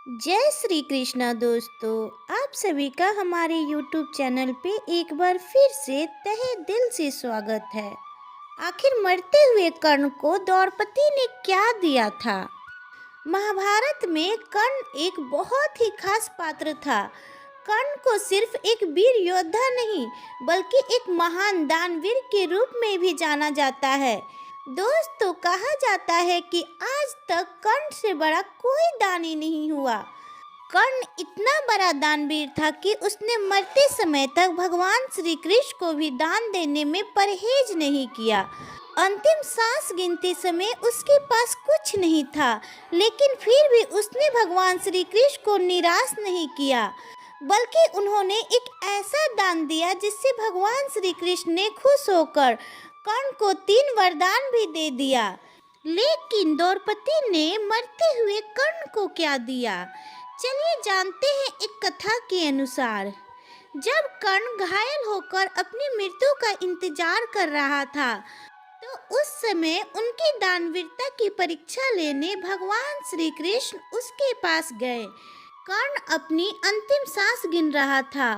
जय श्री कृष्णा दोस्तों। आप सभी का हमारे YouTube चैनल पे एक बार फिर से तहे दिल से स्वागत है। आखिर मरते हुए कर्ण को द्रौपदी ने क्या दिया था? महाभारत में कर्ण एक बहुत ही खास पात्र था। कर्ण को सिर्फ एक वीर योद्धा नहीं बल्कि एक महान दानवीर के रूप में भी जाना जाता है। दोस्तों, कहा जाता है कि आज तक कर्ण से बड़ा कोई दानी नहीं हुआ। कर्ण इतना बड़ा दानवीर था कि उसने मरते समय तक भगवान श्री कृष्ण को भी दान देने में परहेज नहीं किया। अंतिम सांस गिनते समय उसके पास कुछ नहीं था, लेकिन फिर भी उसने भगवान श्री कृष्ण को निराश नहीं किया, बल्कि उन्होंने एक ऐसा दान दिया जिससे भगवान श्री कृष्ण ने खुश होकर कर्ण को 3 वरदान भी दे दिया। लेकिन द्रौपदी ने मरते हुए कर्ण को क्या दिया? चलिए जानते हैं एक कथा के अनुसार। जब कर्ण घायल होकर अपनी मृत्यु का इंतजार कर रहा था, तो उस समय उनकी दानवीरता की परीक्षा लेने भगवान श्री कृष्ण उसके पास गए। कर्ण अपनी अंतिम सांस गिन रहा था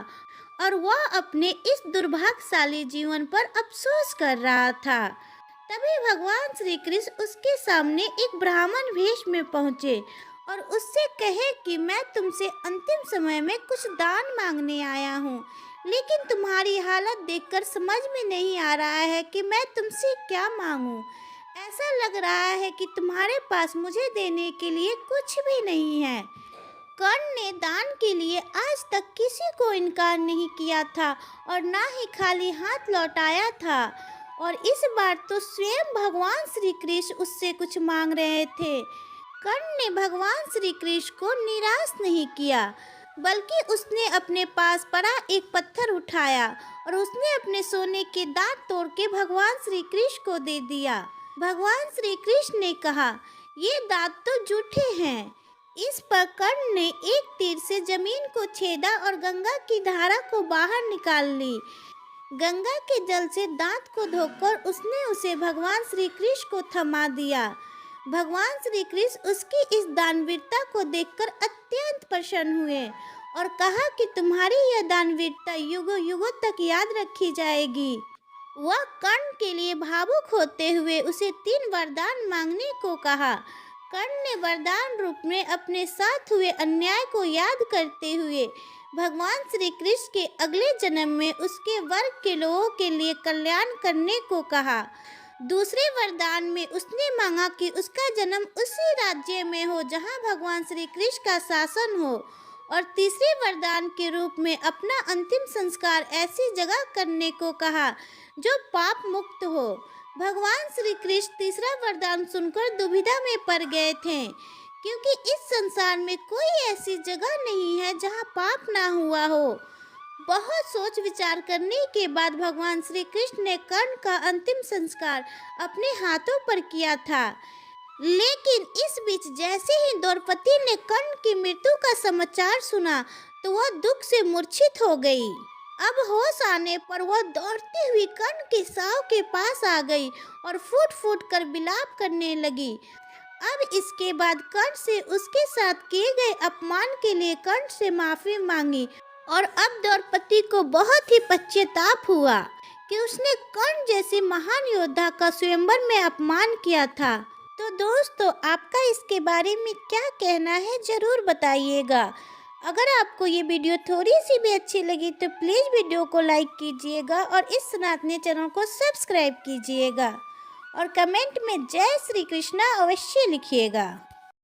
और वह अपने इस दुर्भाग्यशाली जीवन पर अफसोस कर रहा था। तभी भगवान श्री कृष्ण उसके सामने एक ब्राह्मण वेश में पहुँचे और उससे कहे कि मैं तुमसे अंतिम समय में कुछ दान मांगने आया हूँ, लेकिन तुम्हारी हालत देखकर समझ में नहीं आ रहा है कि मैं तुमसे क्या मांगूं। ऐसा लग रहा है कि तुम्हारे पास मुझे देने के लिए कुछ भी नहीं है। कर्ण ने दान के लिए आज तक किसी को इनकार नहीं किया था और ना ही खाली हाथ लौटाया था, और इस बार तो स्वयं भगवान श्री कृष्ण उससे कुछ मांग रहे थे। कर्ण ने भगवान श्री कृष्ण को निराश नहीं किया, बल्कि उसने अपने पास पड़ा एक पत्थर उठाया और उसने अपने सोने के दांत तोड़ के भगवान श्री कृष्ण को दे दिया। भगवान श्री कृष्ण ने कहा, ये दांत तो जूठे हैं। इस पर कर्ण ने एक तीर से जमीन को छेदा और गंगा की धारा को बाहर निकाल ली। गंगा के जल से दांत को धोकर उसने उसे भगवान श्री कृष्ण को थमा दिया। भगवान श्री कृष्ण उसकी इस दानवीरता को देखकर अत्यंत प्रसन्न हुए और कहा कि तुम्हारी यह दानवीरता युगों युगों तक याद रखी जाएगी। वह कर्ण के लिए भावुक होते हुए उसे 3 वरदान मांगने को कहा। कर्ण ने वरदान रूप में अपने साथ हुए अन्याय को याद करते हुए भगवान श्री कृष्ण के अगले जन्म में उसके वर्ग के लोगों के लिए कल्याण करने को कहा। दूसरे वरदान में उसने मांगा कि उसका जन्म उसी राज्य में हो जहां भगवान श्री कृष्ण का शासन हो, और तीसरे वरदान के रूप में अपना अंतिम संस्कार ऐसी जगह करने को कहा जो पाप मुक्त हो। भगवान श्री कृष्ण तीसरा वरदान सुनकर दुविधा में पड़ गए थे, क्योंकि इस संसार में कोई ऐसी जगह नहीं है जहां पाप ना हुआ हो। बहुत सोच विचार करने के बाद भगवान श्री कृष्ण ने कर्ण का अंतिम संस्कार अपने हाथों पर किया था। लेकिन इस बीच जैसे ही द्रौपदी ने कर्ण की मृत्यु का समाचार सुना, तो वह दुख से मूर्छित हो गई। अब होश आने पर वह दौड़ती हुई कर्ण के शव के पास आ गई और फूट फूट कर विलाप करने लगी। अब इसके बाद कर्ण से उसके साथ किए गए अपमान के लिए कर्ण से माफी मांगी, और अब द्रौपदी को बहुत ही पश्चाताप हुआ कि उसने कर्ण जैसे महान योद्धा का स्वयंवर में अपमान किया था। तो दोस्तों, आपका इसके बारे में क्या कहना है, जरूर बताइएगा। अगर आपको ये वीडियो थोड़ी सी भी अच्छी लगी तो प्लीज़ वीडियो को लाइक कीजिएगा और इस सनातनी चैनल को सब्सक्राइब कीजिएगा, और कमेंट में जय श्री कृष्णा अवश्य लिखिएगा।